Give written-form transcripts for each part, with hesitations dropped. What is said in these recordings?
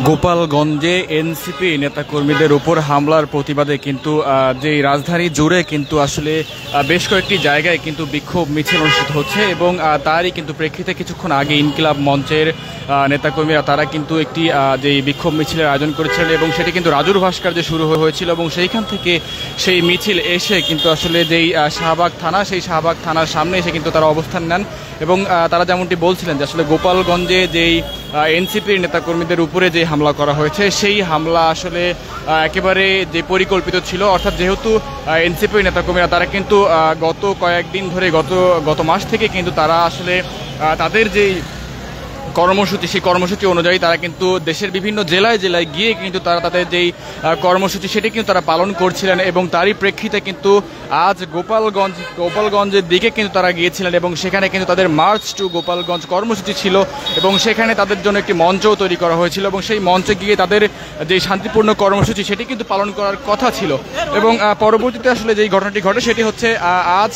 গোপালগঞ্জে এনসিপি নেতাকর্মীদের উপর হামলার প্রতিবাদে কিন্তু যে রাজধানী জুড়ে কিন্তু আসলে বেশ কয়েকটি জায়গায় কিন্তু বিক্ষোভ মিছিল অনুষ্ঠিত হচ্ছে এবং তারই কিন্তু প্রেক্ষিতে কিছুক্ষণ আগে ইনকিলাব মঞ্চের নেতাকর্মীরা তারা কিন্তু একটি যে বিক্ষোভ মিছিলের আয়োজন করেছিলেন এবং সেটি কিন্তু রাজুর ভাস্কর্যে শুরু হয়েছিল এবং সেইখান থেকে সেই মিছিল এসে কিন্তু আসলে যেই শাহবাগ থানা সেই শাহবাগ থানার সামনে এসে কিন্তু তারা অবস্থান নেন এবং তারা যেমনটি বলছিলেন যে আসলে গোপালগঞ্জে যেই এনসিপির নেতাকর্মীদের উপরে যে হামলা করা হয়েছে সেই হামলা আসলে একেবারে যে পরিকল্পিত ছিল, অর্থাৎ যেহেতু এনসিপির নেতাকর্মীরা তারা কিন্তু গত কয়েকদিন ধরে গত মাস থেকে কিন্তু তারা আসলে তাদের যেই কর্মসূচি সেই কর্মসূচি অনুযায়ী তারা কিন্তু দেশের বিভিন্ন জেলায় জেলায় গিয়ে কিন্তু তারা তাদের যেই কর্মসূচি সেটি কিন্তু তারা পালন করছিলেন এবং তারই প্রেক্ষিতে কিন্তু আজ গোপালগঞ্জের দিকে কিন্তু তারা গিয়েছিলেন এবং সেখানে কিন্তু তাদের মার্চ টু গোপালগঞ্জ কর্মসূচি ছিল এবং সেখানে তাদের জন্য একটি মঞ্চও তৈরি করা হয়েছিল এবং সেই মঞ্চে গিয়ে তাদের যে শান্তিপূর্ণ কর্মসূচি সেটি কিন্তু পালন করার কথা ছিল এবং পরবর্তীতে আসলে যেই ঘটনাটি ঘটে সেটি হচ্ছে আজ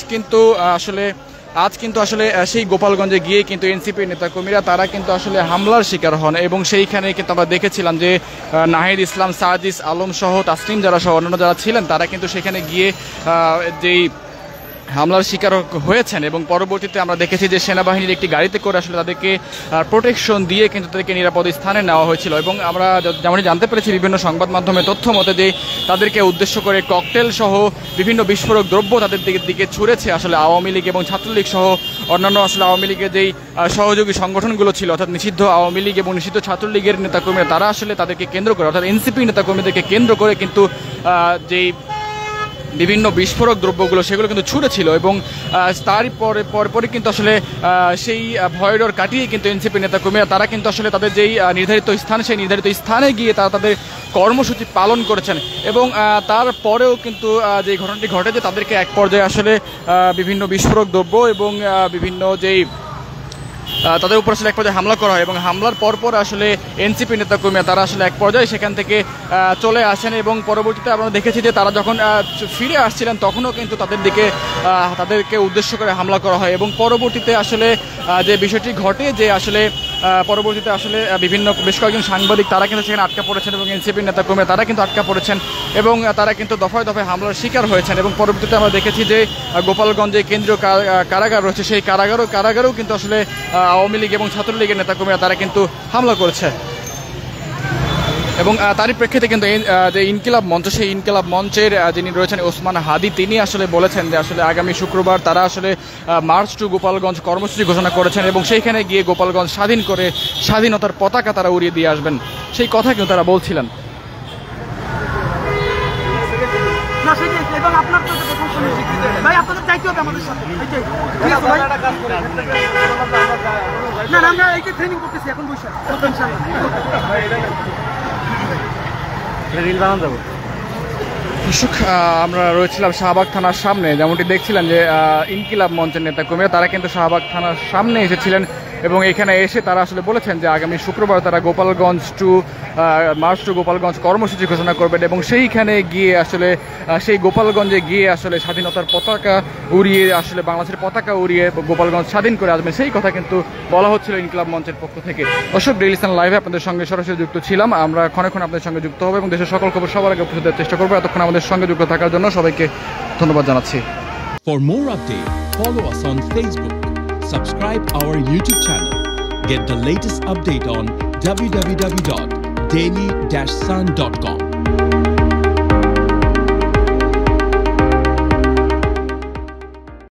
কিন্তু আসলে সেই গোপালগঞ্জে গিয়ে কিন্তু এনসিপির নেতাকর্মীরা তারা কিন্তু আসলে হামলার শিকার হন এবং সেইখানে কিন্তু আমরা দেখেছিলাম যে নাহিদ ইসলাম, সাজিস আলম সহ তাসলিম যারা সহ অন্যান্য যারা ছিলেন তারা কিন্তু সেখানে গিয়ে যেই হামলার শিকার হয়েছেন এবং পরবর্তীতে আমরা দেখেছি যে সেনাবাহিনীর একটি গাড়িতে করে আসলে তাদেরকে প্রোটেকশন দিয়ে কিন্তু তাদেরকে নিরাপদ স্থানে নেওয়া হয়েছিল এবং আমরা যেমনই জানতে পেরেছি বিভিন্ন সংবাদ মাধ্যমে তথ্য মতে যে তাদেরকে উদ্দেশ্য করে ককটেল সহ বিভিন্ন বিস্ফোরক দ্রব্য তাদের দিকে ছুঁড়েছে আসলে আওয়ামী লীগ এবং ছাত্রলীগ সহ অন্যান্য আসলে আওয়ামী লীগের যেই সহযোগী সংগঠনগুলো ছিল, অর্থাৎ নিষিদ্ধ আওয়ামী লীগ এবং নিষিদ্ধ ছাত্রলীগের নেতাকর্মীরা তারা আসলে তাদেরকে কেন্দ্র করে অর্থাৎ এনসিপি নেতাকর্মীদেরকে কেন্দ্র করে কিন্তু যেই বিভিন্ন বিস্ফোরক দ্রব্যগুলো সেগুলো কিন্তু ছুঁড়েছিল এবং তারই পরে কিন্তু আসলে সেই ভয়ডর কাটিয়ে কিন্তু এনসিপি নেতাকর্মীরা তারা কিন্তু আসলে তাদের যেই নির্ধারিত স্থান সেই নির্ধারিত স্থানে গিয়ে তারা তাদের কর্মসূচি পালন করেছেন এবং তারপরেও কিন্তু যে ঘটনাটি ঘটে যে তাদেরকে এক পর্যায়ে আসলে বিভিন্ন বিস্ফোরক দ্রব্য এবং বিভিন্ন যেই তাদের উপর আসলে এক পর্যায়ে হামলা করা হয় এবং হামলার পরপর আসলে এনসিপি নেতাকর্মীরা তারা আসলে এক পর্যায়ে সেখান থেকে চলে আসেন এবং পরবর্তীতে আমরা দেখেছি যে তারা যখন ফিরে আসছিলেন তখনও কিন্তু তাদেরকে উদ্দেশ্য করে হামলা করা হয় এবং পরবর্তীতে আসলে যে বিষয়টি ঘটে যে আসলে পরবর্তীতে আসলে বেশ কয়েকজন সাংবাদিক তারা কিন্তু সেখানে আটকা পড়েছেন এবং এনসিপির নেতাকর্মীরা তারা কিন্তু আটকা পড়েছেন এবং তারা কিন্তু দফায় দফায় হামলার শিকার হয়েছেন এবং পরবর্তীতে আমরা দেখেছি যে গোপালগঞ্জে কেন্দ্রীয় কারাগার রয়েছে সেই কারাগারেও কিন্তু আসলে আওয়ামী লীগ এবং ছাত্রলীগের নেতাকর্মীরা তারা কিন্তু হামলা করেছে এবং তারই প্রেক্ষিতে কিন্তু যে ইনকিলাব মঞ্চ সেই ইনকিলাব মঞ্চের যিনি রয়েছেন ওসমান হাদি তিনি আসলে বলেছেন যে আসলে আগামী শুক্রবার তারা আসলে মার্চ টু গোপালগঞ্জ কর্মসূচি ঘোষণা করেছেন এবং সেইখানে গিয়ে গোপালগঞ্জ স্বাধীন করে স্বাধীনতার পতাকা তারা উড়িয়ে দিয়ে আসবেন সেই কথা কিন্তু তারা বলছিলেন। আমরা রয়েছিলাম শাহবাগ থানার সামনে, যেমনটি দেখছিলেন যে ইনকিলাব মঞ্চের নেতাকর্মীরা তারা কিন্তু শাহবাগ থানার সামনে এসেছিলেন এবং এখানে এসে তারা আসলে বলেছেন যে আগামী শুক্রবার তারা মার্চ টু গোপালগঞ্জ কর্মসূচি ঘোষণা করবেন এবং সেইখানে গিয়ে আসলে সেই গোপালগঞ্জে গিয়ে আসলে স্বাধীনতার পতাকা উড়িয়ে আসলে বাংলাদেশের পতাকা উড়িয়ে গোপালগঞ্জ স্বাধীন করে আসবেন সেই কথা কিন্তু বলা হচ্ছিল ইনকিলাব মঞ্চের পক্ষ থেকে। দর্শক, ডেইলি সান লাইভে আপনাদের সঙ্গে সরাসরি যুক্ত ছিলাম, আমরা ক্ষণে আপনাদের সঙ্গে যুক্ত হবো এবং দেশের সকল খবর সবার আগে পৌঁছে দেওয়ার চেষ্টা করবো। এতক্ষণ আমাদের সঙ্গে যুক্ত থাকার জন্য সবাইকে ধন্যবাদ জানাচ্ছি। For more updates, follow us on Facebook, subscribe our YouTube channel, get the latest update on www.daily-sun.com.